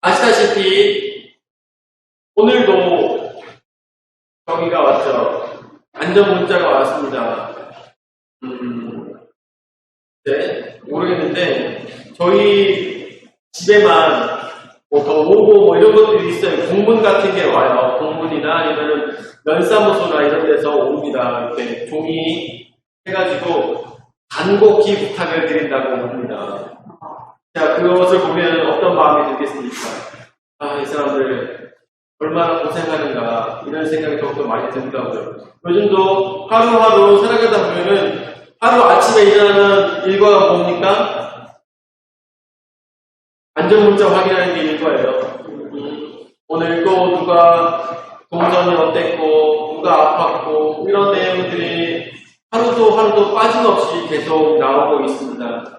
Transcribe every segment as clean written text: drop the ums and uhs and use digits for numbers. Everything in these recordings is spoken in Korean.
아시다시피 오늘도 정의가 왔죠. 안전 문자가 왔습니다. 네, 모르겠는데 저희 집에만 더 오고 이런 것들이 있어요. 공문 같은 게 와요. 공문이나 아니면 면사무소나 이런 데서 옵니다. 이렇게 종이 해가지고 간곡히 부탁을 드린다고 합니다. 자, 그것을 보면 어떤 마음이 들겠습니까? 아, 이 사람들 얼마나 고생하는가 이런 생각이 더욱더 많이 든다고요. 요즘도 하루하루 살아가다 보면은 하루 아침에 일어나는 일과가 뭡니까? 안전문자 확인하는 게 일과예요. 오늘 또 누가 동선이 어땠고 누가 아팠고 이런 내용들이 하루도 빠짐없이 계속 나오고 있습니다.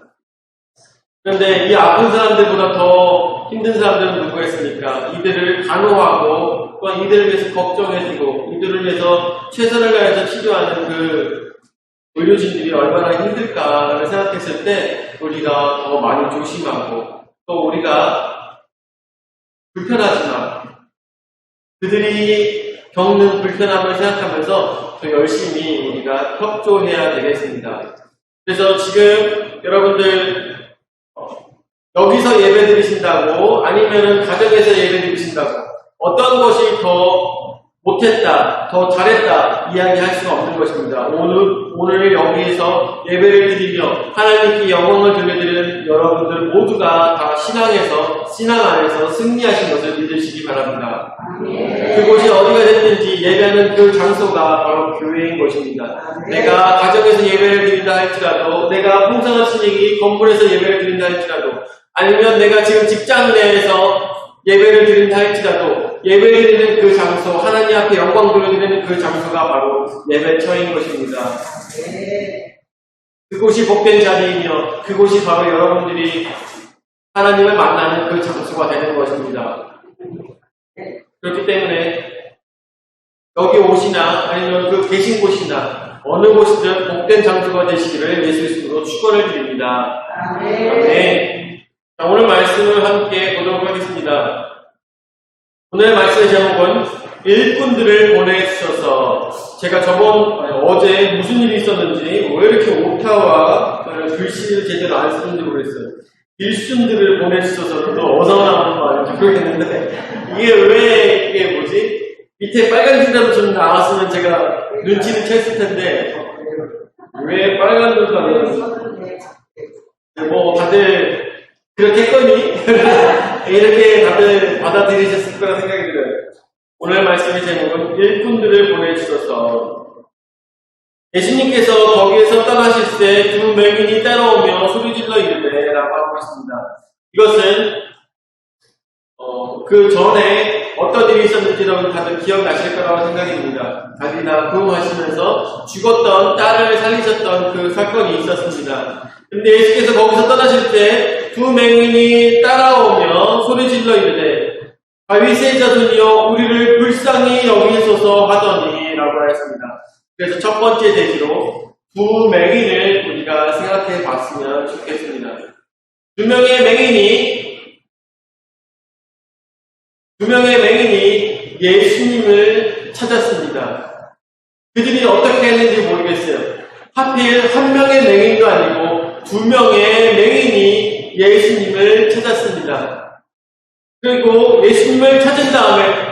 그런데 이 아픈 사람들보다 더 힘든 사람들은 누구가 있습니까? 이들을 간호하고 또한 이들을 위해서 걱정해주고 이들을 위해서 최선을 다해서 치료하는 그 의료진들이 얼마나 힘들까를 생각했을 때 우리가 더 많이 조심하고 또 우리가 불편하지만 그들이 겪는 불편함을 생각하면서 더 열심히 우리가 협조해야 되겠습니다. 그래서 지금 여러분들 여기서 예배 드리신다고 아니면은 가정에서 예배 드리신다고 어떤 것이 더 못했다, 더 잘했다 이야기할 수가 없는 것입니다. 오늘 여기에서 예배를 드리며 하나님께 영광을 돌려드리는 여러분들 모두가 다 신앙 안에서 승리하신 것을 믿으시기 바랍니다. 그곳이 어디가 됐든지 예배하는 그 장소가 바로 교회인 것입니다. 내가 가정에서 예배를 드린다 할지라도 내가 풍성한 신익이 건물에서 예배를 드린다 할지라도 아니면 내가 지금 직장 내에서 예배를 드린다 할지라도 예배를 드리는 그 장소, 하나님 앞에 영광 돌려드리는 그 장소가 바로 예배처인 것입니다. 그곳이 복된 자리이며 그곳이 바로 여러분들이 하나님을 만나는 그 장소가 되는 것입니다. 그렇기 때문에 여기 옷이나 아니면 그 계신 곳이나 어느 곳이든 복된 장소가 되시기를 예수 이름으로 축원을 드립니다. 아멘. 자, 오늘 말씀을 함께 보도록 하겠습니다. 오늘 말씀의 제목은 일꾼들을 보내주셔서 제가 어제 무슨 일이 있었는지 왜 이렇게 오타와 글씨를 제대로 안 쓰는지 모르겠어요. 일꾼들을 보내주셔서 그거 어디서 나오는 거 아닌지 모르겠는데 이게 뭐지? 밑에 빨간 줄자로 좀 나왔으면 제가 눈치를 챘을 텐데 왜 빨간 줄자로 뭐 다들 그렇게 했거니? 이렇게 다들 받아들이셨을 거라 생각이 들어요. 오늘 말씀의 제목은 일꾼들을 보내주셔서 예수님께서 거기에서 떠나실 때 두 맹인이 따라오며 소리질러 이르되 라고 하고 있습니다. 이것은 그 전에 어떤 일이 있었는지 여러분 다들 기억나실 거라고 생각이 듭니다. 자기나 부흥하시면서 죽었던 딸을 살리셨던 그 사건이 있었습니다. 근데 예수께서 거기서 떠나실 때 두 맹인이 따라오며 소리질러 이르되 바리새인 자손이여 우리를 불쌍히 여기소서 하더니 라고 하였습니다. 그래서 첫 번째 제시로 두 맹인을 우리가 생각해 봤으면 좋겠습니다. 두 명의 맹인이 예수님을 찾았습니다. 그들이 어떻게 했는지 모르겠어요. 하필 한 명의 맹인도 아니고 두 명의 맹인이 예수님을 찾았습니다. 그리고 예수님을 찾은 다음에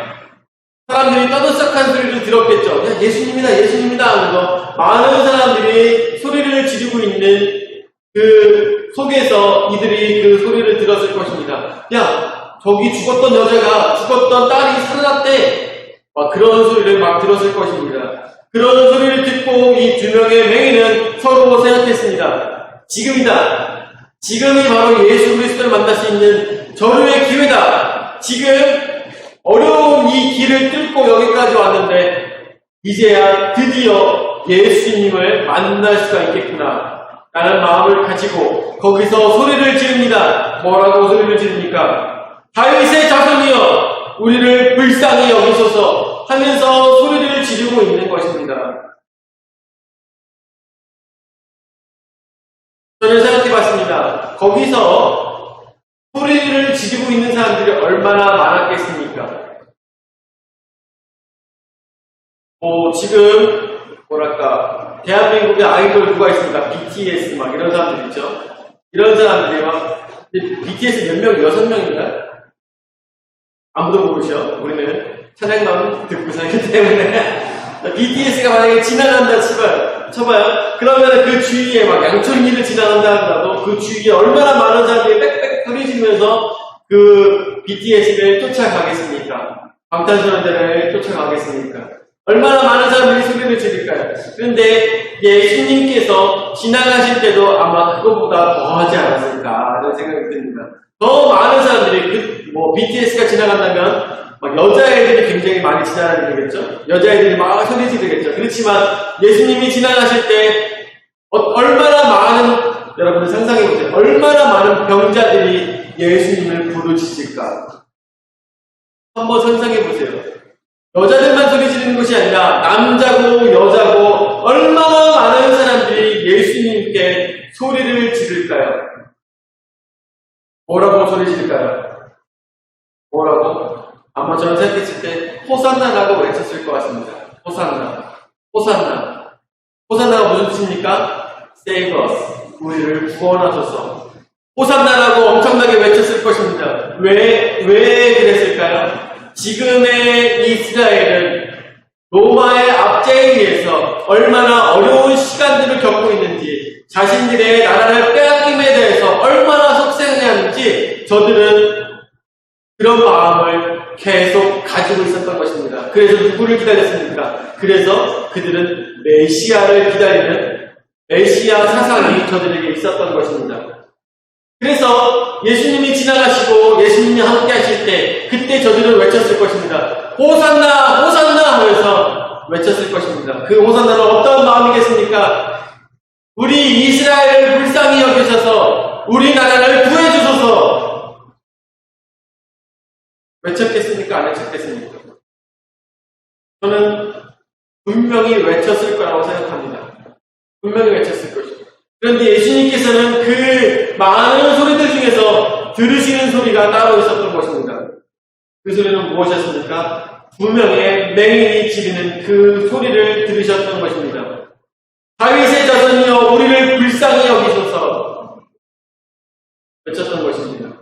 사람들이 떠들썩한 소리를 들었겠죠. 야, 예수님이다 하면서 많은 사람들이 소리를 지르고 있는 그 속에서 이들이 그 소리를 들었을 것입니다. 야, 저기 죽었던 딸이 살아났대. 그런 소리를 막 들었을 것입니다. 그런 소리를 듣고 이 두 명의 맹인은 서로 생각했습니다. 지금이 바로 예수 그리스도를 만날 수 있는 절호의 기회다. 지금 어려운 이 길을 뚫고 여기까지 왔는데 이제야 드디어 예수님을 만날 수가 있겠구나 라는 마음을 가지고 거기서 소리를 지릅니다. 뭐라고 소리를 지릅니까? 다윗의 자손이여 우리를 불쌍히 여기소서 하면서 소리를 지르고 있는 것입니다. 저는 생각해봤습니다. 거기서 소리를 지르고 있는 사람 사람들이 얼마나 많았겠습니까? 지금 뭐랄까 대한민국의 아이돌 누가 있습니까? BTS 막 이런 사람들 있죠. 이런 사람들이 막 BTS 몇 명? 6명인가? 아무도 모르죠. 우리는 찬양만 듣고 살기 때문에 BTS가 만약에 지나간다 쳐봐요. 그러면 그 주위에 막 양천리를 지나간다 하더라도 그 주위에 얼마나 많은 사람들이 빽빽 소리지면서 그 BTS를 쫓아가겠습니까? 방탄소년단을 쫓아가겠습니까? 얼마나 많은 사람들이 소리를 지를까요? 그런데 예수님께서 지나가실 때도 아마 그것보다 더 하지 않았을까 라는 생각이 듭니다. 더 많은 사람들이 BTS가 지나간다면 막 여자애들이 굉장히 많이 지나가겠죠? 여자애들이 막 소리 지르겠죠? 그렇지만 예수님이 지나가실 때 얼마나 많은, 여러분들 상상해보세요. 얼마나 많은 병자들이 예수님을 부르짖을까? 한번 상상해보세요. 여자들만 소리 지르는 것이 아니라 남자고 여자고 얼마나 많은 사람들이 예수님께 소리를 지를까요? 뭐라고 소리 지를까요? 뭐라고? 아마 저는 생각했을 때 호산나라고 외쳤을 것 같습니다. 호산나. 호산나. 호산나가 무슨 뜻입니까? Save us. 우리를 구원하소서. 호산나라고 엄청나게 외쳤을 것입니다. 왜 그랬을까요? 지금의 이스라엘은 로마의 압제에 의해서 얼마나 어려운 시간들을 겪고 있는지, 자신들의 나라를 빼앗김에 대해서 얼마나 속상해하는지 저들은 그런 마음을 계속 가지고 있었던 것입니다. 그래서 누구를 기다렸습니까? 그래서 그들은 메시아를 기다리는 메시아 사상이 저들에게 있었던 것입니다. 그래서 예수님이 지나가시고 예수님이 함께 하실 때 그때 저들은 외쳤을 것입니다. 호산나 호산나 하면서 외쳤을 것입니다. 그 호산나는 어떤 마음이겠습니까? 우리 이스라엘을 불쌍히 여기셔서 우리 나라를 구해주소서. 외쳤겠습니까? 안 외쳤겠습니까? 저는 분명히 외쳤을 거라고 생각합니다. 분명히 외쳤을 것입니다. 그런데 예수님께서는 그 많은 소리들 중에서 들으시는 소리가 따로 있었던 것입니다. 그 소리는 무엇이었습니까? 두 명의 맹인이 지르는 그 소리를 들으셨던 것입니다. 다윗의 자손이여 우리를 불쌍히 여기소서 외쳤던 것입니다.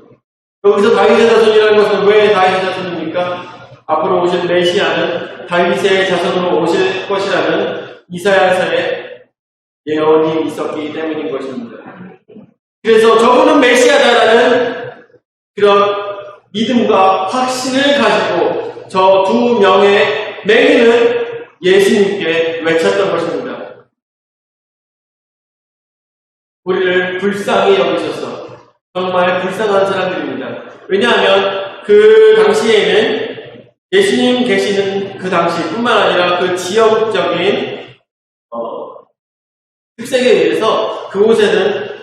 여기서 다윗의 자손이라는 것은 왜 다윗의 자손입니까? 앞으로 오실 메시아는 다윗의 자손으로 오실 것이라는 이사야서의 예언이 있었기 때문인 것입니다. 그래서 저분은 메시아다라는 그런 믿음과 확신을 가지고 저 두 명의 맹인은 예수님께 외쳤던 것입니다. 우리를 불쌍히 여기셔서 정말 불쌍한 사람들입니다. 왜냐하면 그 당시에는 예수님 계시는 그 당시뿐만 아니라 그 지역적인 특색에 의해서 그곳에는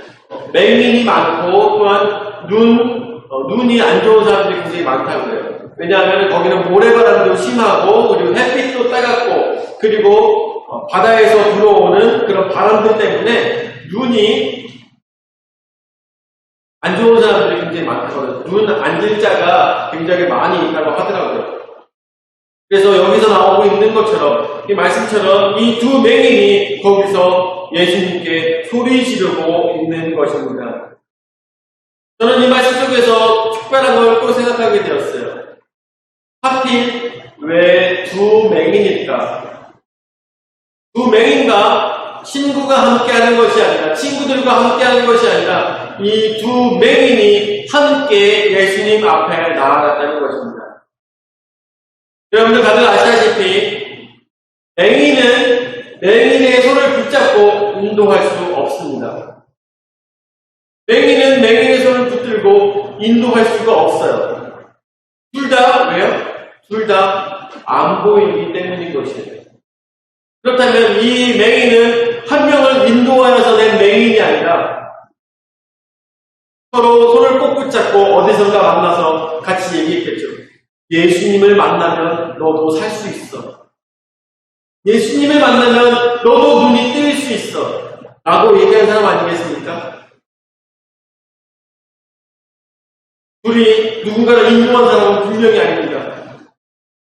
맹인이 많고 또한 눈이 안 좋은 사람들이 굉장히 많다고 해요. 왜냐하면 거기는 모래바람도 심하고 그리고 햇빛도 따갑고 그리고 바다에서 들어오는 그런 바람들 때문에 눈이 안 좋은 사람들이 굉장히 많거든요. 눈 앉을 자가 굉장히 많이 있다고 하더라고요. 그래서 여기서 나오고 있는 것처럼 이 말씀처럼 이 두 맹인이 거기서 예수님께 소리 지르고 있는 것입니다. 저는 이 말씀 속에서 특별한 걸 또 생각하게 되었어요. 하필 왜 두 맹인일까? 두 맹인과 친구가 함께하는 것이 아니라 친구들과 함께하는 것이 아니라 이 두 맹인이 함께 예수님 앞에 나아갔다는 것입니다. 여러분들 다들 아시다시피 맹인의 손을 붙잡고 인도할 수 없습니다. 맹인은 맹인의 손을 붙들고 인도할 수가 없어요. 둘 다 왜요? 둘 다 안 보이기 때문인 것이에요. 그렇다면 이 맹인은 한 명을 인도하여서 낸 맹인이 아니라 서로 손을 꼭 붙잡고 어디선가 만나서 같이 얘기했겠죠. 예수님을 만나면 너도 살 수 있어. 예수님을 만나면 너도 눈이 뜨일 수 있어. 라고 얘기한 사람 아니겠습니까? 둘이 누군가를 인도한 사람은 분명히 아닙니다.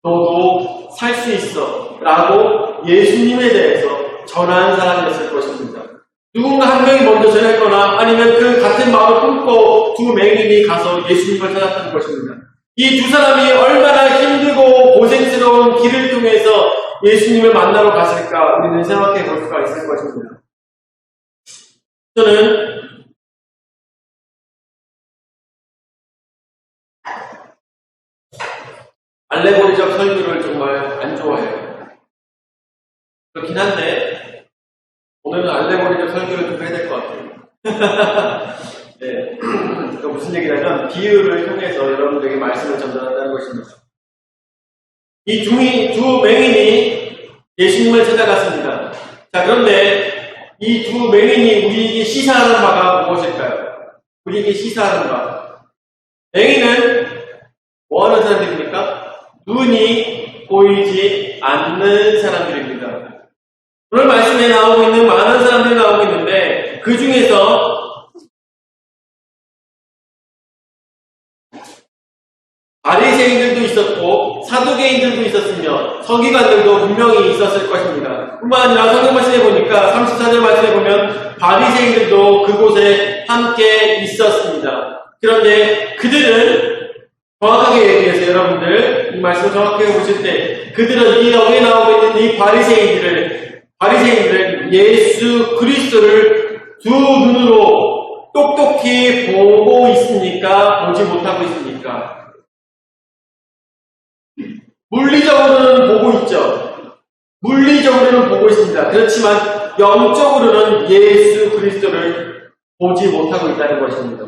너도 살 수 있어 라고 예수님에 대해서 전한 사람이었을 것입니다. 누군가 한 명이 먼저 전했거나 아니면 그 같은 마음을 품고 두 맹인이 가서 예수님을 찾았던 것입니다. 이 두 사람이 얼마나 힘들고 고생스러운 길을 통해서 예수님을 만나러 갔을까 우리는 생각해 볼 수가 있을 것입니다. 저는 알레고리적 설교를 정말 안 좋아해요. 그렇긴 한데 오늘은 알레고리적 설교를 좀 해야 될 것 같아요. 네. 그러니까 무슨 얘기냐면 비유를 통해서 여러분들에게 말씀을 전달한다는 것입니다. 이 두 맹인이 예수님을 찾아갔습니다. 자, 그런데 이 두 맹인이 우리에게 시사하는 바가 무엇일까요? 우리에게 시사하는 바. 맹인은 뭐 하는 사람들입니까? 눈이 보이지 않는 사람들입니다. 오늘 말씀에 나오고 있는 많은 사람들이 나오고 있는데 그 중에서 바리새인들도 있었고 사두개인들도 있었으며 서기관들도 분명히 있었을 것입니다. 뿐만 아니라 성경 말씀에 보니까 34절 말씀에 보면 바리새인들도 그곳에 함께 있었습니다. 그런데 그들은 정확하게 얘기해서 여러분들 이 말씀을 정확하게 보실 때 그들은 이 여기에 나오고 있는 이 바리새인들은 예수 그리스도를 두 눈으로 똑똑히 보고 있습니까? 보지 못하고 있습니까? 물리적으로는 보고 있죠. 물리적으로는 보고 있습니다. 그렇지만 영적으로는 예수 그리스도를 보지 못하고 있다는 것입니다.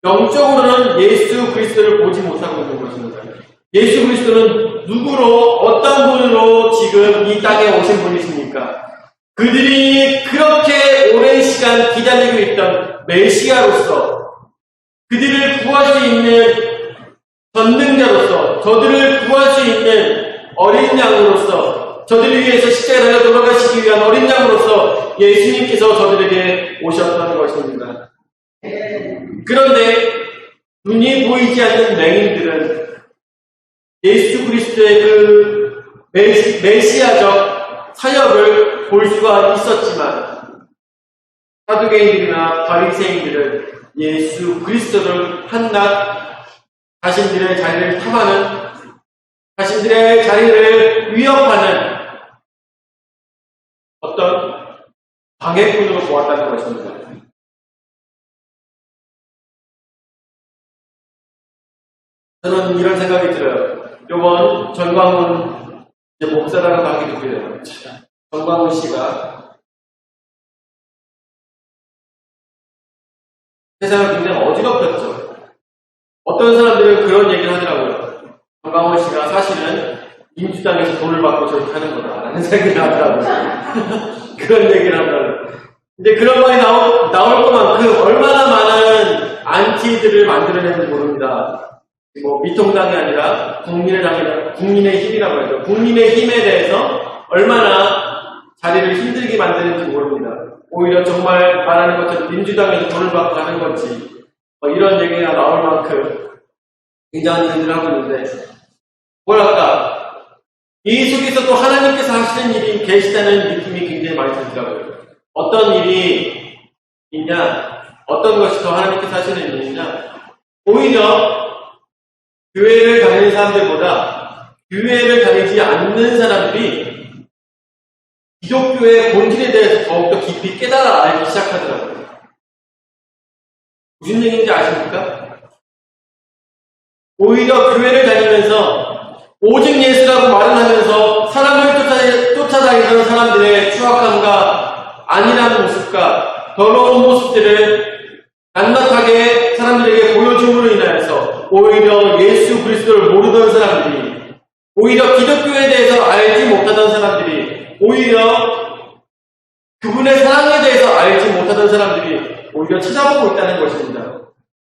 영적으로는 예수 그리스도를 보지 못하고 있는 것입니다. 예수 그리스도는 누구로 어떤 분으로 지금 이 땅에 오신 분이십니까? 그들이 그렇게 오랜 시간 기다리고 있던 메시아로서 그들을 구할 수 있는 전능자로서 저들을 구할 수 있는 어린 양으로서 저들을 위해서 십자가에 달려 돌아가시기 위한 어린 양으로서 예수님께서 저들에게 오셨던 것입니다. 그런데 눈이 보이지 않는 맹인들은 예수 그리스도의 그 메시아적 사역을 볼 수가 있었지만 사두개인들이나 바리새인들은 예수 그리스도를 한낱 자신들의 자리를 탐하는, 자신들의 자리를 위협하는 어떤 방해꾼으로 보았다는 것입니다. 저는 이런 생각이 들어요. 이번 전광훈 목사라고 하기도 그래요. 전광훈 씨가 세상을 굉장히 어지럽혔죠. 어떤 사람들은 그런 얘기를 하더라고요. 전광훈 씨가 사실은 민주당에서 돈을 받고 저렇게 하는 거다라는 생각이 나더라고요. 그런 얘기를 하더라고요. 근데 그런 말이 나올 것만큼 얼마나 많은 안티들을 만들어내는지 모릅니다. 뭐 미통당이 아니라 국민의 힘이라고 하죠. 국민의 힘에 대해서 얼마나 자리를 힘들게 만드는지 모릅니다. 오히려 정말 말하는 것처럼 민주당에서 돈을 받고 하는 건지 이런 얘기가 나올 만큼 굉장한 일을 하고 있는데 뭐랄까 이 속에서 또 하나님께서 하시는 일이 계시다는 느낌이 굉장히 많이 들더라고요. 어떤 일이 있냐, 어떤 것이 더 하나님께서 하시는 일이냐, 오히려 교회를 다니는 사람들보다 교회를 다니지 않는 사람들이 기독교의 본질에 대해서 더욱더 깊이 깨달아 알기 시작하더라고요. 무슨 얘기인지 아십니까? 오히려 교회를 다니면서 오직 예수라고 말을 하면서 사람을 쫓아다니던 사람들의 추악함과 안일한 모습과 더러운 모습들을 낱낱하게 사람들에게 보여줌으로 인하여서 오히려 예수 그리스도를 모르던 사람들이, 오히려 기독교에 대해서 알지 못하던 사람들이, 오히려 그분의 사랑에 대해서 알지 못하던 사람들이 오히려 찾아보고 있다는 것입니다.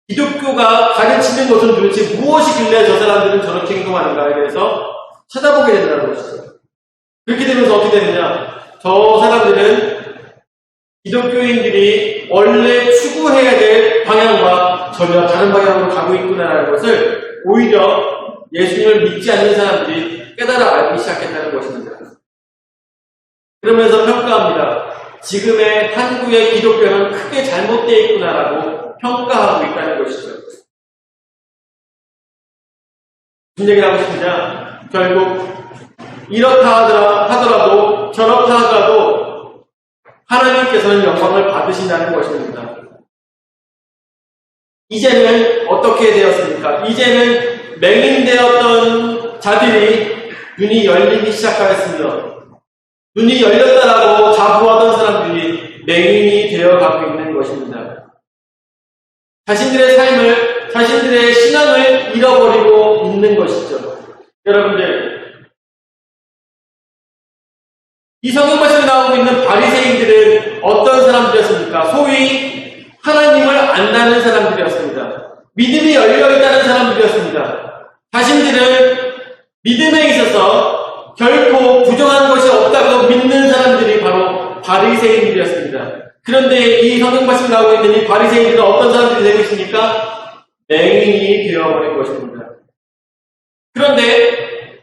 기독교가 가르치는 것은 도대체 무엇이길래 저 사람들은 저렇게 행동하는가에 대해서 찾아보게 된다는 것이죠. 그렇게 되면서 어떻게 되느냐? 저 사람들은 기독교인들이 원래 추구해야 될 방향과 전혀 다른 방향으로 가고 있구나라는 것을 오히려 예수님을 믿지 않는 사람들이 깨달아 알기 시작했다는 것입니다. 그러면서 평가합니다. 지금의 한국의 기독교는 크게 잘못되어 있구나라고 평가하고 있다는 것이죠. 무슨 얘기를 하고 싶으냐? 결국 이렇다 하더라도 저렇다 하더라도 하나님께서는 영광을 받으신다는 것입니다. 이제는 어떻게 되었습니까? 이제는 맹인되었던 자들이 눈이 열리기 시작하였으며 눈이 열렸다라고 자부하던 사람들이 맹인이 되어가고 있는 것입니다. 자신들의 삶을, 자신들의 신앙을 잃어버리고 있는 것이죠. 여러분들, 이 성경 말씀에 나오고 있는 바리새인들은 어떤 사람들이었습니까? 소위 하나님을 안다는 사람들이었습니다. 믿음이 열려있다는 사람들이었습니다. 자신들은 믿음에 있어서 결코 부정한 것이 없다고 믿는 사람들이 바로 바리새인들이었습니다. 그런데 이 성경 말씀에 나오고 있는 이 바리새인들은 어떤 사람들이 되고 있습니까? 맹인이 되어버린 것입니다. 그런데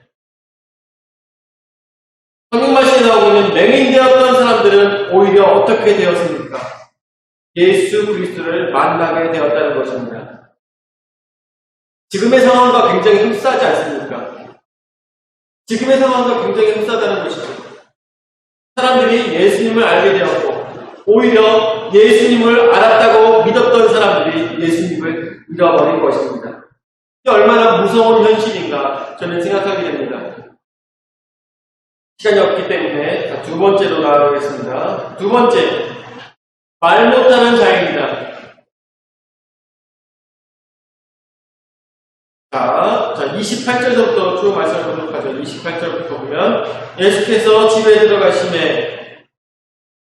성경 말씀에 나오고 있는 맹인되었던 사람들은 오히려 어떻게 되었습니까? 예수 그리스도를 만나게 되었다는 것입니다. 지금의 상황과 굉장히 흡사하지 않습니까? 지금의 상황과 굉장히 흡사하다는 것이죠. 사람들이 예수님을 알게 되었고 오히려 예수님을 알았다고 믿었던 사람들이 예수님을 잃어버린 것입니다. 이게 얼마나 무서운 현실인가 저는 생각하게 됩니다. 시간이 없기 때문에 두 번째로 나아가겠습니다. 두 번째, 말 못하는 자입니다. 자, 28절부터 쭉 말씀을 보도록 하죠. 28절부터 보면 예수께서 집에 들어가심에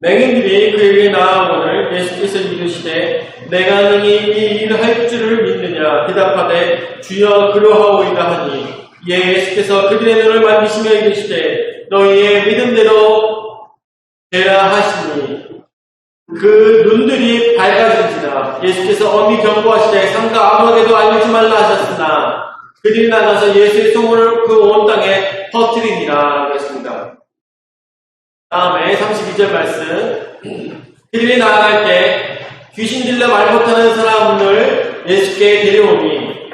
맹인들이 그에게 나아오거늘 예수께서 이르시되 내가 능히 이 일을 할 줄을 믿느냐 대답하되 주여 그러하오이다 하니 이에 예수께서 그들의 눈을 만지시며 이르시되 너희의 믿음대로 되라 하시니 그 눈들이 밝아진지라. 예수께서 엄히 경고하시되 삼가 아무에게도 알리지 말라 하셨으나 그들이 나가서 예수의 소문을 그 온 땅에 퍼뜨리니라 그랬습니다. 다음에 32절 말씀. 그들이 나아갈 때 귀신 들려 말 못하는 사람을 예수께 데려오니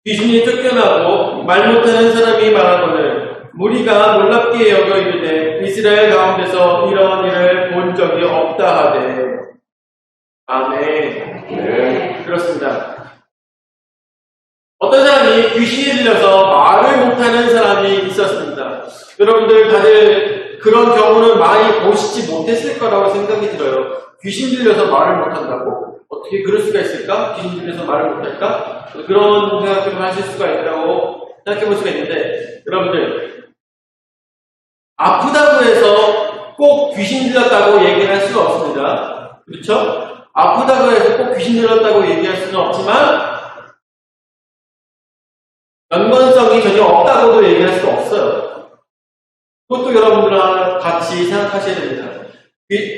귀신이 쫓겨나고 말 못하는 사람이 말하거늘 무리가 놀랍게 여겨 이르되 이스라엘 가운데서 이런 일을 본 적이 없다 하되. 아멘. 네. 그렇습니다. 어떤 사람이 귀신이 들려서 말을 못하는 사람이 있었습니다. 여러분들 다들 그런 경우는 많이 보시지 못했을 거라고 생각이 들어요. 귀신 들려서 말을 못한다고? 어떻게 그럴 수가 있을까? 귀신 들려서 말을 못할까? 그런 생각을 하실 수가 있다고 생각해 볼 수가 있는데, 여러분들 아프다고 해서 꼭 귀신 들렸다고 얘기를 할 수가 없습니다. 그렇죠? 아프다고 해서 꼭 귀신 들렸다고 얘기할 수는 없지만 연관성이 전혀 없다고도 얘기할 수가 없어요. 그것도 여러분들랑 같이 생각하셔야 됩니다.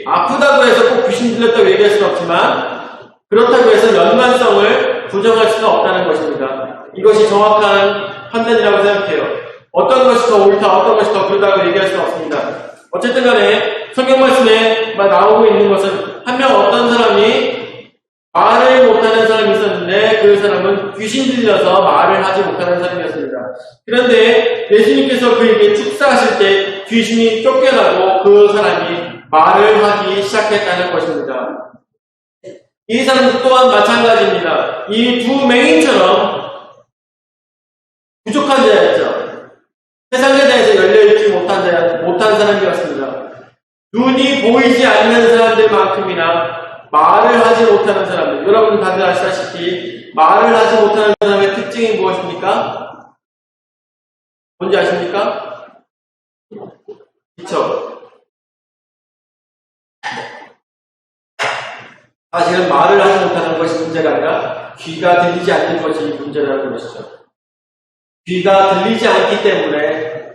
아프다고 해서 꼭 귀신 들렸다고 얘기할 수는 없지만 그렇다고 해서 연관성을 부정할 수는 없다는 것입니다. 이것이 정확한 판단이라고 생각해요. 어떤 것이 더 옳다, 어떤 것이 더 그르다고 얘기할 수는 없습니다. 어쨌든 간에 성경 말씀에 나오고 있는 것은 한 명 어떤 사람이 말을 못하는 사람이 있었는데 그 사람은 귀신 들려서 말을 하지 못하는 사람이었습니다. 그런데 예수님께서 그에게 축사하실 때 귀신이 쫓겨나고 그 사람이 말을 하기 시작했다는 것입니다. 이 사람도 또한 마찬가지입니다. 이 두 맹인처럼 부족한 자였죠. 세상에 대해서 열려있지 못한 사람이었습니다. 눈이 보이지 않는 사람들만큼이나 말을 하지 못하는 사람들. 여러분 다들 아시다시피 말을 하지 못하는 사람의 특징이 무엇입니까? 뭔지 아십니까? 그쵸? 사실은 말을 하지 못하는 것이 문제가 아니라 귀가 들리지 않는 것이 문제라는 것이죠. 귀가 들리지 않기 때문에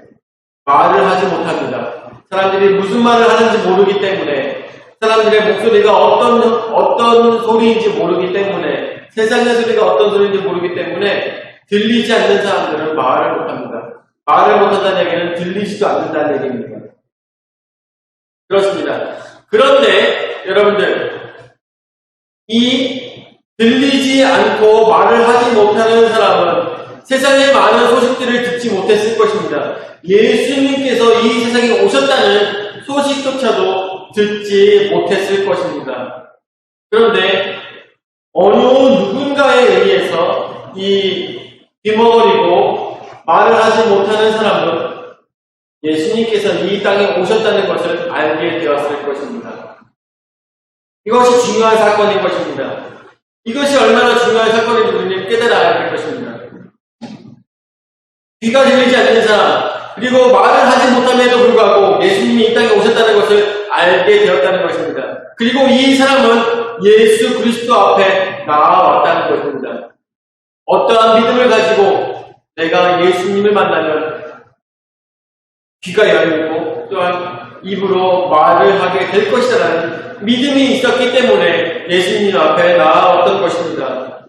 말을 하지 못합니다. 사람들이 무슨 말을 하는지 모르기 때문에, 사람들의 목소리가 어떤 소리인지 모르기 때문에, 세상의 소리가 어떤 소리인지 모르기 때문에 들리지 않는 사람들은 말을 못합니다. 말을 못한다는 얘기는 들리지도 않는다는 얘기입니다. 그렇습니다. 그런데 여러분들, 이 들리지 않고 말을 하지 못하는 사람은 세상의 많은 소식들을 듣지 못했을 것입니다. 예수님께서 이 세상에 오셨다는 소식조차도 듣지 못했을 것입니다. 그런데 어느 누군가에 의해서 이 귀머거리고 말을 하지 못하는 사람은 예수님께서 이 땅에 오셨다는 것을 알게 되었을 것입니다. 이것이 중요한 사건인 것입니다. 이것이 얼마나 중요한 사건인지 우리는 깨달아야 할 것입니다. 귀가 들리지 않는 사람, 그리고 말을 하지 못함에도 불구하고 예수님이 이 땅에 오셨다는 것을 알게 되었다는 것입니다. 그리고 이 사람은 예수 그리스도 앞에 나아왔다는 것입니다. 어떠한 믿음을 가지고 내가 예수님을 만나면 귀가 열리고 또한 입으로 말을 하게 될 것이라는 믿음이 있었기 때문에 예수님 앞에 나아왔던 것입니다.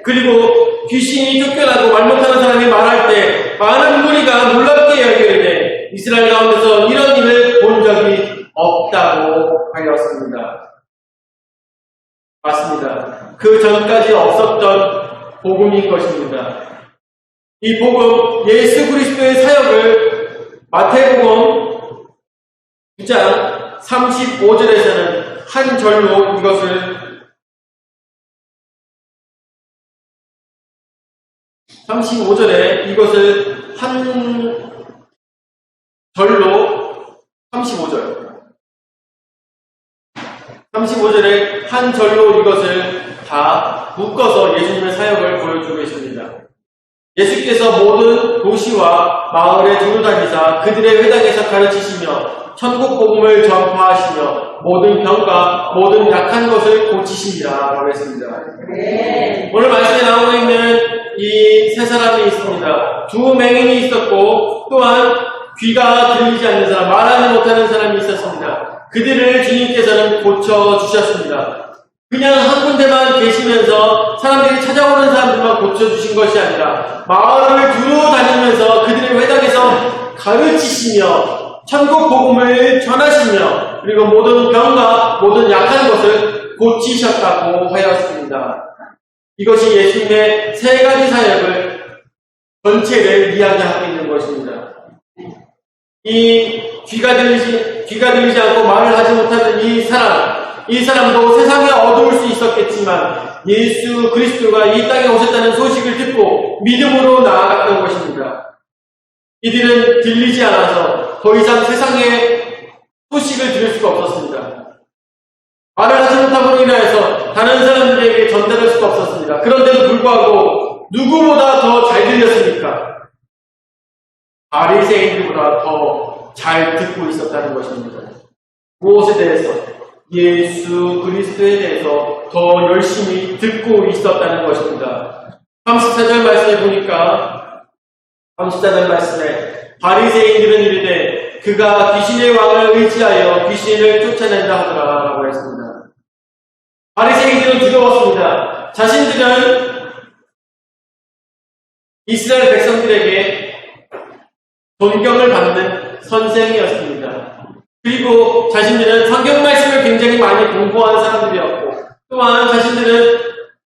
그리고 귀신이 쫓겨나고 말 못하는 사람이 말할 때 많은 무리가 놀랍게 여기되 이스라엘 가운데서 이런 일을 본 적이 없다고 하였습니다. 맞습니다. 그 전까지 없었던 복음인 것입니다. 이 복음, 예수 그리스도의 사역을 마태복음 9장 35절에서는 한 절로 이것을 35절에 이것을 한 절로 35절에 한 절로 이것을 다 묶어서 예수님의 사역을 보여주고 있습니다. 예수께서 모든 도시와 마을에 두루 다니사 그들의 회당에서 가르치시며 천국 복음을 전파하시며 모든 병과 모든 약한 것을 고치시니라 라고 했습니다. 오늘 말씀에 나오고 있는 이 세 사람이 있습니다. 두 맹인이 있었고 또한 귀가 들리지 않는 사람, 말하지 못하는 사람이 있었습니다. 그들을 주님께서는 고쳐주셨습니다. 그냥 한 군데만 계시면서 사람들이 찾아오는 사람들만 고쳐주신 것이 아니라 마을을 두루 다니면서 그들의 회당에서 가르치시며 천국 복음을 전하시며 그리고 모든 병과 모든 약한 것을 고치셨다고 하였습니다. 이것이 예수님의 세 가지 사역을 전체를 이야기하고 있는 것입니다. 이 귀가 들리지 않고 말을 하지 못하는 이 사람도 세상에 어두울 수 있었겠지만 예수 그리스도가 이 땅에 오셨다는 소식을 듣고 믿음으로 나아갔던 것입니다. 이들은 들리지 않아서 더 이상 세상의 소식을 들을 수가 없었습니다. 말을 하지 못함으로 인하여서 다른 사람들에게 전달할 수가 없었습니다. 그런데도 불구하고 누구보다 더 잘 들렸습니까? 바리새인들보다 더 잘 듣고 있었다는 것입니다. 무엇에 대해서? 예수 그리스도에 대해서 더 열심히 듣고 있었다는 것입니다. 34절 말씀에 보니까 34절 말씀에 바리새인들은 이르되 그가 귀신의 왕을 의지하여 귀신을 쫓아낸다 하더라 라고 했습니다. 바리새인들은 두려웠습니다. 자신들은 이스라엘 백성들에게 존경을 받는 선생이었습니다. 그리고 자신들은 성경 말씀을 굉장히 많이 공부한 사람들이었고 또한 자신들은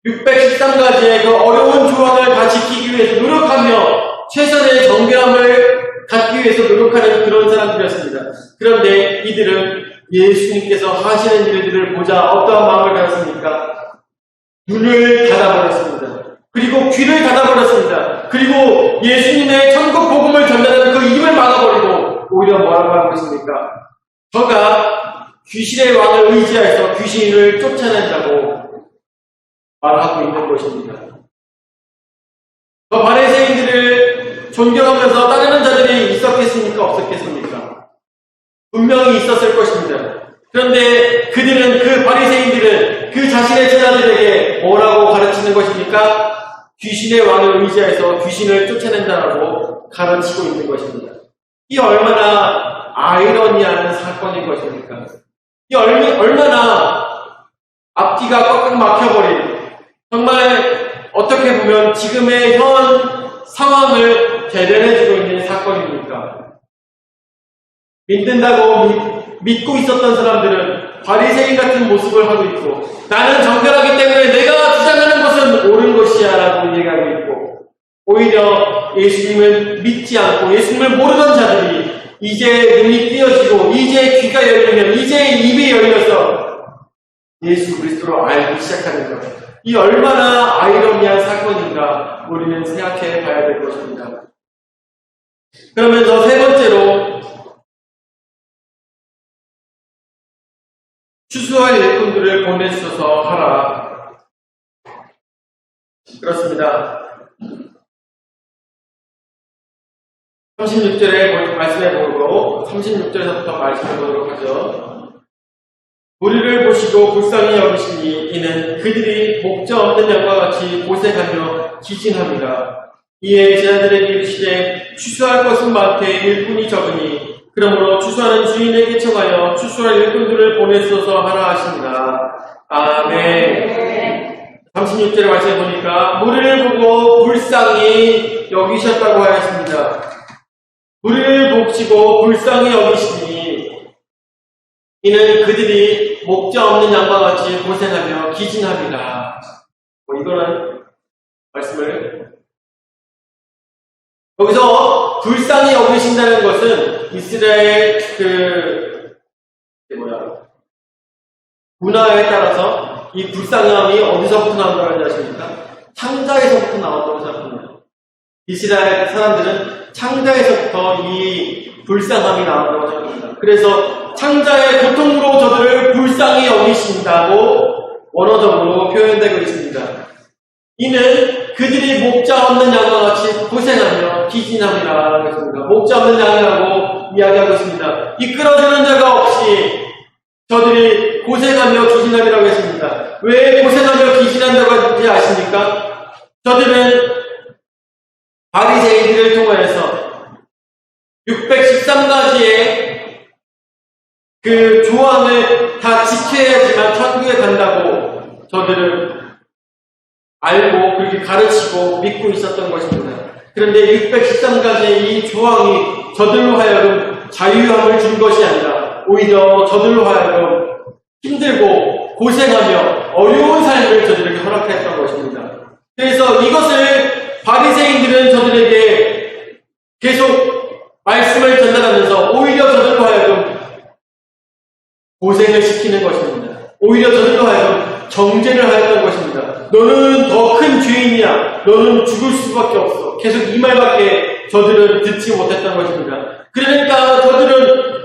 613가지의 그 어려운 조항을 다 지키기 위해서 노력하며 최선의 정결함을 갖기 위해서 노력하는 그런 사람들이었습니다. 그런데 이들은 예수님께서 하시는 일들을 보자 어떠한 마음을 가졌습니까? 눈을 닫아버렸습니다. 그리고 귀를 닫아버렸습니다. 그리고 예수님의 천국 복음을 전달하는 그 입을 막아버리고 오히려 뭐라고 하고 있습니까? 저가 귀신의 왕을 의지해서 귀신을 쫓아낸다고 말하고 있는 것입니다. 그 바리새인들을 존경하면서 따르는 자들이 있었겠습니까? 없었겠습니까? 분명히 있었을 것입니다. 그런데 그 바리새인들은 그 자신의 제자들에게 뭐라고 가르치는 것입니까? 귀신의 왕을 의지해서 귀신을 쫓아낸다라고 가르치고 있는 것입니다. 이 얼마나 아이러니한 사건인 것입니까? 이 얼마나 앞뒤가 꽉꽉 막혀버린, 정말 어떻게 보면 지금의 현 상황을 대변해주고 있는 사건입니까? 믿는다고 믿고 있었던 사람들은 바리새인 같은 모습을 하고 있고, 나는 정결하기 때문에 내가 주장하는 것은 옳은 것이야 라고 얘기하고 있고, 오히려 예수님을 믿지 않고 예수님을 모르던 자들이 이제 눈이 띄어지고 이제 귀가 열리면 이제 입이 열려서 예수 그리스도로 알기 시작하는 것, 이 얼마나 아이러니한 사건인가 우리는 생각해 봐야 될 것입니다. 그러면서 세 번째로, 추수할 일꾼들을 보내주셔서 하라. 그렇습니다. 36절에 말씀해보고 36절에서부터 말씀해보도록 하죠. 우리를 보시고 불쌍히 여기시니 이는 그들이 목자 없는 양과 같이 고생하며 기진합니다. 이에 제자들에게 이르시되 추수할 것은 많되 일꾼이 적으니 그러므로 추수하는 주인에게 청하여 추수할 일꾼들을 보내소서 하라 하십니다. 아멘. 36절에 말씀해보니까 우리를 보고 불쌍히 여기셨다고 하였습니다. 우리를 보시고 불쌍히 여기시니 이는 그들이 목자 없는 양과 같이 고생하며 기진합니다. 이거는 말씀을, 여기서 불쌍히 여기신다는 것은 이스라엘 문화에 따라서 이 불쌍함이 어디서부터 나온다고 하십니까? 창자에서부터 나온다고 생각합니다. 이스라엘 사람들은 창자에서부터 이 불쌍함이 나온다고 생각합니다. 그래서 창자의 고통으로 저들을 불쌍히 여기신다고 원어적으로 표현되고 있습니다. 이는 그들이 목자 없는 양과 같이 고생하며 기진함이라 했습니다. 목자 없는 양이라고 이야기하고 있습니다. 이끌어주는 자가 없이 저들이 고생하며 기진함이라고 했습니다. 왜 고생하며 기진한다고 하는지 아십니까? 저들은 바리새인들을 통하여서 613가지의 그 조항을 다 지켜야지만 천국에 간다고 저들은 알고 그렇게 가르치고 믿고 있었던 것입니다. 그런데 613가지의 이 조항이 저들로 하여금 자유함을 준 것이 아니라 오히려 저들로 하여금 힘들고 고생하며 어려운 삶을 저들에게 허락했던 것입니다. 그래서 이것을 바리새인들은 저들에게 계속 말씀을 전달하면서 오히려 저들로 하여금 고생을 시키는 것입니다. 오히려 저들로 하여금 정죄를 하였던 것입니다. 너는 더 큰 죄인이야. 너는 죽을 수밖에 없어. 계속 이 말밖에 저들은 듣지 못했던 것입니다. 그러니까 저들은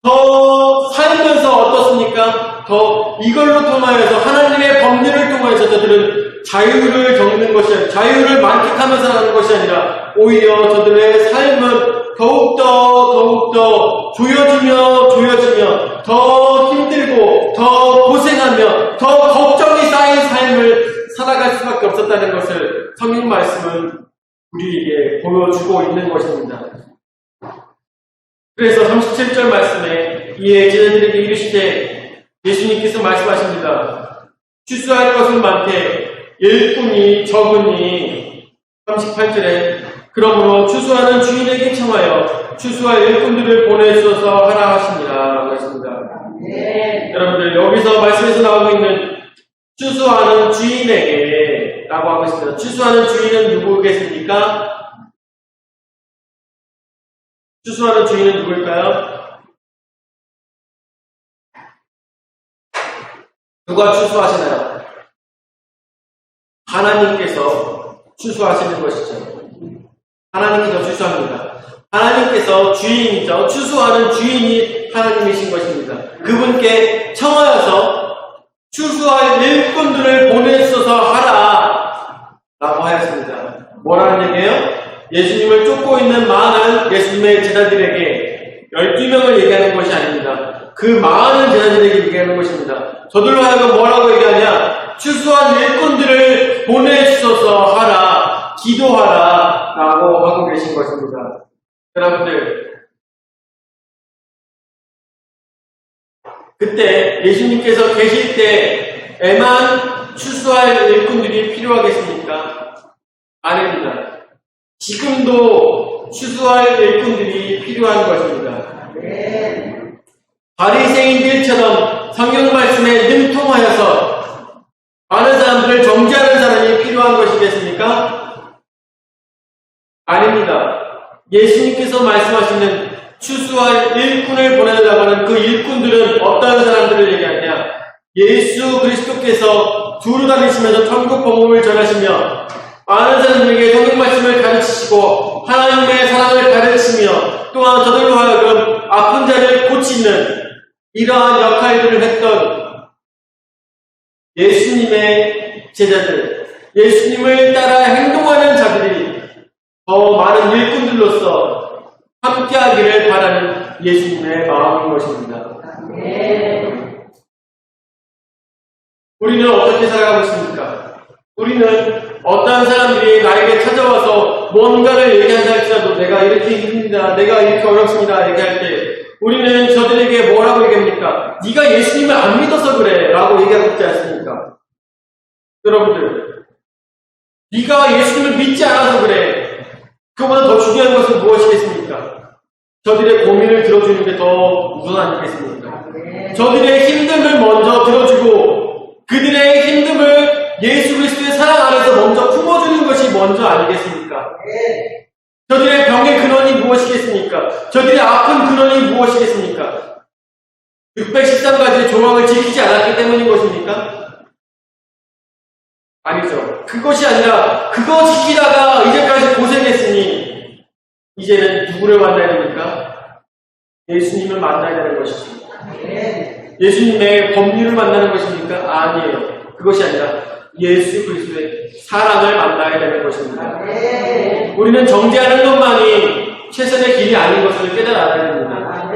더 살면서 어떻습니까? 더 이걸로 통하여서 하나님의 법률을 통하여서 저들은 자유를 겪는 것이 아니라, 자유를 만끽하면서 살아가는 것이 아니라 오히려 저들의 삶은 더욱더 조여지며 더 힘들고 더 고생하며 더 걱정이 쌓인 삶을 살아갈 수밖에 없었다는 것을 성경 말씀은 우리에게 보여주고 있는 것입니다. 그래서 37절 말씀에 이에 제자들에게 이르시되 예수님께서 말씀하십니다. 추수할 것은 많되 일꾼이 적으니 38절에 그러므로 추수하는 주인에게 청하여 추수할 일꾼들을 보내주셔서 하라 하십니다. 라고 했습니다. 네. 여러분들 여기서 말씀에서 나오고 있는 추수하는 주인에게 라고 하고 있습니다. 추수하는 주인은 누구겠습니까? 추수하는 주인은 누구일까요? 누가 추수하시나요? 하나님께서 추수하시는 것이죠. 하나님께서 추수합니다. 하나님께서 주인이죠. 추수하는 주인이 하나님이신 것입니다. 그분께 청하여서 추수할 일꾼들을 보내주셔서 하라 라고 하였습니다. 뭐라는 얘기예요? 예수님을 쫓고 있는 많은 예수님의 제자들에게 12명을 얘기하는 것이 아닙니다. 그 많은 제자들에게 얘기하는 것입니다. 저들로 하여금 뭐라고 얘기하냐? 추수한 일꾼들을 보내주셔서 하라, 기도하라 라고 하고 계신 것입니다. 여러분들, 그때 예수님께서 계실 때에만 추수할 일꾼들이 필요하겠습니까? 아닙니다. 지금도 추수할 일꾼들이 필요한 것입니다. 바리새인들처럼 성경 말씀에 능통하여서 많은 사람들을 정죄하는 사람이 필요한 것이겠습니까? 아닙니다. 예수님께서 말씀하시는 추수할 일꾼을 보내려고 하는 그 일꾼들은 어떤 사람들을 얘기하냐? 예수 그리스도께서 두루 다니시면서 천국 복음을 전하시며 많은 사람들에게 성경 말씀을 가르치시고 하나님의 사랑을 가르치며 또한 저들로 하여금 아픈 자를 고치는 이러한 역할들을 했던 예수님의 제자들, 예수님을 따라 행동하는 자들이 더 많은 일꾼들로서 함께하기를 바라는 예수님의 마음인 것입니다. 우리는 어떻게 살아가고 있습니까? 우리는 어떤 사람들이 나에게 찾아와서 뭔가를 얘기한다 할지라도 내가 이렇게 힘듭니다, 내가 이렇게 어렵습니다 얘기할 때 우리는 저들에게 뭐라고 얘기합니까? 네가 예수님을 안 믿어서 그래 라고 얘기하고 있지 않습니까? 여러분들, 네가 예수님을 믿지 않아서 그래. 그보다 더 중요한 것은 무엇이겠습니까? 저들의 고민을 들어주는 게 더 우선 아니겠습니까? 저들의 힘듦을 먼저 들어주고 그들의 힘듦을 예수 그리스도의 사랑 안에서 먼저 품어주는 것이 먼저 아니겠습니까? 저들의 병의 근원이 무엇이겠습니까? 저들의 아픈 근원이 무엇이겠습니까? 613가지의 조항을 지키지 않았기 때문인 것입니까? 아니죠. 그것이 아니라 그거 지키다가 이제까지 고생했으니 이제는 누구를 만나야 됩니까? 예수님을 만나야 되는 것이죠. 예수님의 법률을 만나는 것입니까? 아니에요. 그것이 아니라 예수 그리스도의 사랑을 만나야 되는 것입니다. 우리는 정죄하는 것만이 최선의 길이 아닌 것을 깨달아야 됩니다.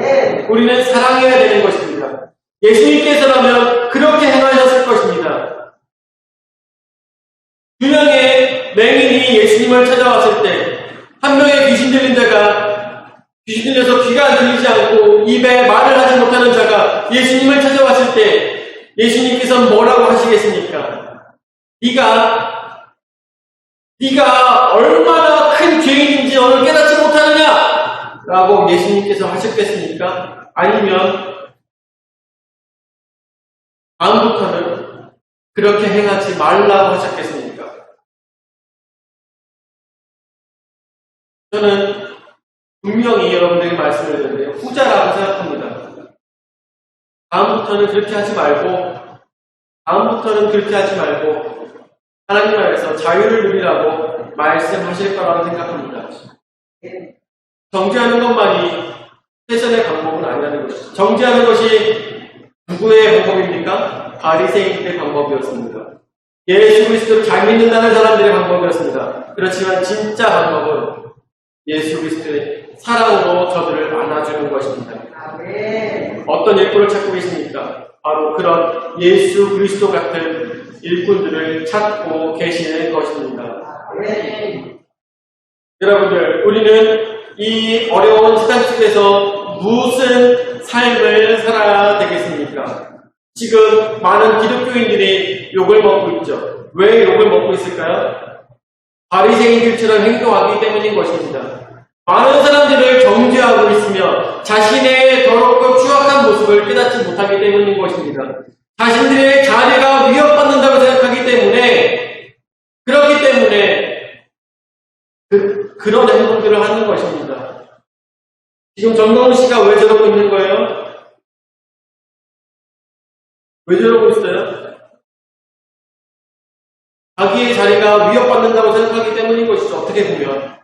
우리는 사랑해야 되는 것입니다. 예수님께서라면 그렇게 행하셨을 것입니다. 두 명의 맹인이 예수님을 찾아왔을 때 한 명의 귀신 들린 자가 귀신 들려서 귀가 들리지 않고 입에 말을 하지 못하는 자가 예수님을 찾아왔을 때 예수님께서는 뭐라고 하시겠습니까? 네가 얼마나 큰 죄인인지 너를 깨닫지 못하느냐? 라고 예수님께서 하셨겠습니까? 아니면 다음부터는 그렇게 행하지 말라고 하셨겠습니까? 저는 분명히 여러분들에게 말씀을 드렸는데 후자라고 생각합니다. 다음부터는 그렇게 하지 말고 하나님 안에서 자유를 누리라고 말씀하실 거라고 생각합니다. 정죄하는 것만이 최선의 방법은 아니라는 것이죠. 정죄하는 것이 누구의 방법입니까? 바리새인들의 방법이었습니다. 예수 그리스도를 잘 믿는다는 사람들의 방법이었습니다. 그렇지만 진짜 방법은 예수 그리스도의 사랑으로 저들을 안아주는 것입니다. 어떤 일꾼을 찾고 계십니까? 바로 그런 예수 그리스도 같은 일꾼들을 찾고 계시는 것입니다. 여러분들, 우리는 이 어려운 세상 속에서 무슨 삶을 살아야 되겠습니까? 지금 많은 기독교인들이 욕을 먹고 있죠. 왜 욕을 먹고 있을까요? 바리새인들처럼 행동하기 때문인 것입니다. 많은 사람들을 정죄하고 있으며 자신의 더럽고 추악한 모습을 깨닫지 못하기 때문인 것입니다. 자신들의 자리가 위협받는다고 생각하기 때문에 그렇기 때문에 그런 행동들을 하는 것입니다. 지금 정동훈 씨가 왜 저러고 있는 거예요? 왜 저러고 있어요? 자기의 자리가 위협받는다고 생각하기 때문인 것이죠. 어떻게 보면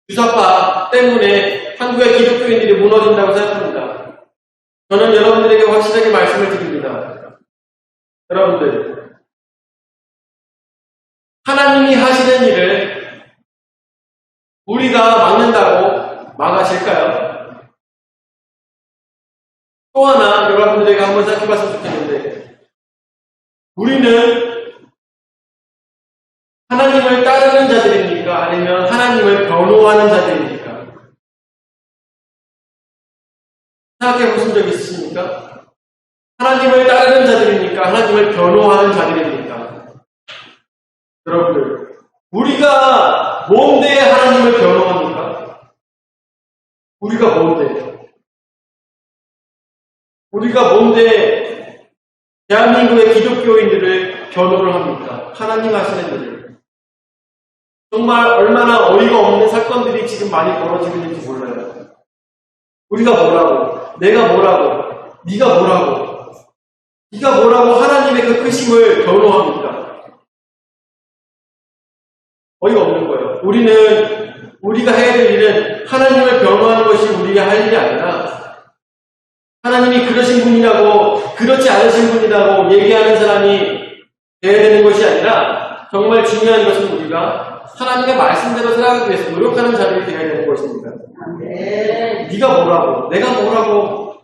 주사파 때문에 한국의 기독교인들이 무너진다고 생각합니다. 저는 여러분들에게 확실하게 말씀을 드립니다. 여러분들, 하나님이 하시는 일을 우리가 막는다고 막으실까요? 또 하나 여러분들에게 한번 생각해봤으면 좋겠는데, 우리는 하나님을 따르는 자들입니까? 아니면 하나님을 변호하는 자들입니까? 생각해 보신 적 있으십니까? 하나님을 따르는 자들입니까? 하나님을 변호하는 자들입니까? 여러분들, 우리가 뭔데 하나님을 변호합니까? 우리가 뭔데? 우리가 뭔데 대한민국의 기독교인들을 변호를 합니까? 하나님 하시는 일을. 정말 얼마나 어이가 없는 사건들이 지금 많이 벌어지고 있는지 몰라요. 우리가 뭐라고, 내가 뭐라고, 네가 뭐라고, 네가 뭐라고 하나님의 그 크심을 변호합니까? 어이가 없는 거예요. 우리가 해야 될 일은 하나님을 변호하는 것이 우리가 할 일이 아니라 하나님이 그러신 분이라고, 그렇지 않으신 분이라고 얘기하는 사람이 되어야 되는 것이 아니라 정말 중요한 것은 우리가 하나님의 말씀대로 살아가기 위해서 노력하는 자들이 되어야 되는 것입니다. 네가 뭐라고, 내가 뭐라고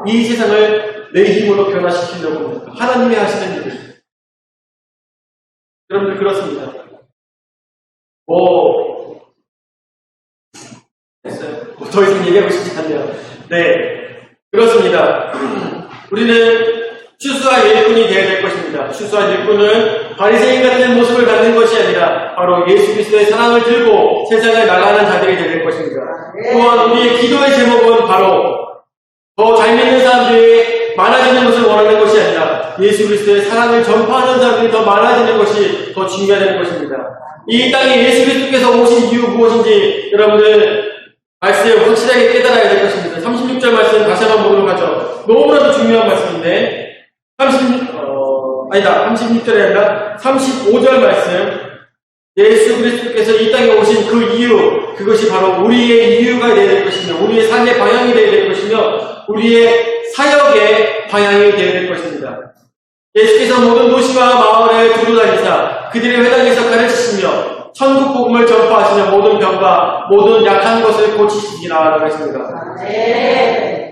이 세상을 내 힘으로 변화시키려고 합니까? 하나님이 하시는 일을. 여러분들 그렇습니다. 됐어요. 더 이상 얘기하고 싶지 않네요. 네, 그렇습니다. 우리는 추수와 일꾼이 되어야 될 것입니다. 추수와 일꾼은 바리새인 같은 모습을 갖는 것이 아니라 바로 예수 그리스도의 사랑을 들고 세상에 나가는 자들이 되어야 될 것입니다. 또한 우리의 기도의 제목은 바로 더 잘 믿는 사람들이 많아지는 것을 원하는 것이 아니라 예수 그리스도의 사랑을 전파하는 사람들이 더 많아지는 것이 더 중요하다는 것입니다. 이 땅에 예수 그리스도께서 오신 이유 무엇인지 여러분들 말씀 확실하게 깨달아야 될 것입니다. 36절 말씀 다시 한번 보도록 하죠. 너무나도 중요한 말씀인데 36절이 아니라 35절 말씀. 예수 그리스도께서 이 땅에 오신 그 이유, 그것이 바로 우리의 이유가 되어야 될 것이며 우리의 삶의 방향이 되어야 될 것이며 우리의 사역의 방향이 되어야 될 것입니다. 예수께서 모든 도시와 마을에 두루 다니사 그들의 회당에서 가르치시며 천국 복음을 전파하시며 모든 병과 모든 약한 것을 고치시니라 라고 했습니다.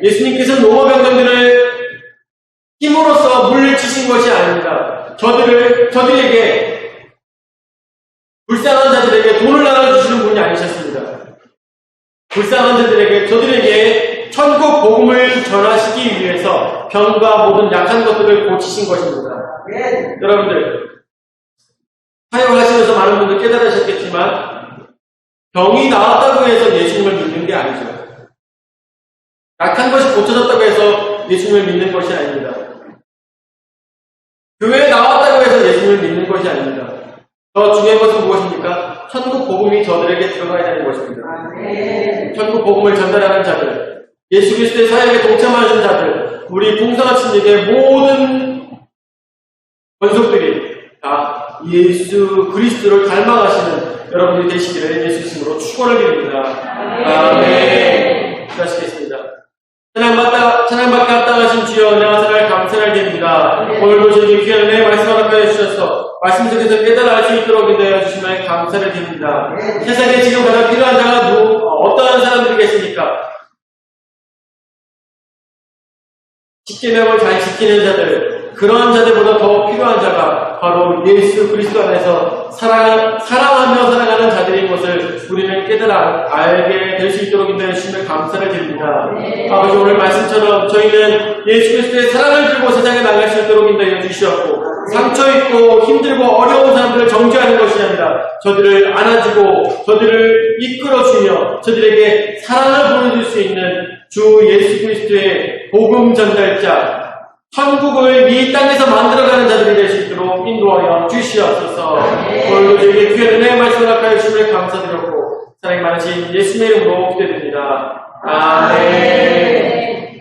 예수님께서 노모병정들을 힘으로써 물리치신 것이 아닙니다. 저들에게 불쌍한 자들에게 돈을 나눠주시는 분이 아니셨습니다. 불쌍한 자들에게 저들에게 천국 복음을 전하시기 위해서 병과 모든 약한 것들을 고치신 것입니다. 여러분들 사역을 하시면서 많은 분들 깨달으셨겠지만 병이 나았다고 해서 예수님을 믿는 게 아니죠. 약한 것이 고쳐졌다고 해서 예수님을 믿는 것이 아닙니다. 교회에 나왔다고 해서 예수님을 믿는 것이 아닙니다. 더 중요한 것은 무엇입니까? 천국 복음이 저들에게 들어가야 되는 것입니다. 천국 복음을 전달하는 자들, 예수 그리스도의 사역에 동참하는 자들, 우리 풍성한 친구의 모든 권속들이 다 예수 그리스도를 닮아가시는 여러분들이 되시기를 예수 이름으로 축원을 드립니다. 아멘. 기도하시겠습니다. 찬양받게 합당하신 주여 은혜와 사랑을 감사를 드립니다. 오늘도 저에게 귀한 은혜의 말씀을 허락하여 주셔서 말씀 속에서 깨달아 알 수 있도록 인도하여 주시면 감사를 드립니다. 세상에 지금 가장 필요한 자가 어떠한 사람들이 계십니까? 십계명을 잘 지키는 자들, 그러한 자들보다 더 필요한 자가 바로 예수 그리스도 안에서 사랑하며 살아가는 자들인 것을 우리는 깨달아 알게 될 수 있도록 인도해 주시면 감사를 드립니다. 아버지 오늘 말씀처럼 저희는 예수 그리스도의 사랑을 들고 세상에 나갈 수 있도록 인도해 주시었고 상처있고 힘들고 어려운 사람들을 정죄하는 것이 아니라 저들을 안아주고 저들을 이끌어주며 저들에게 사랑을 보여줄 수 있는 주 예수 그리스도의 복음 전달자 천국을 이 땅에서 만들어가는 자들이 될 수 있도록 인도하여 주시옵소서. 오늘도 저에게 귀한 은혜의 말씀을 허락하여 주시면 감사드렸고 사랑이 많으신 예수님의 이름으로 기도드립니다. 아멘.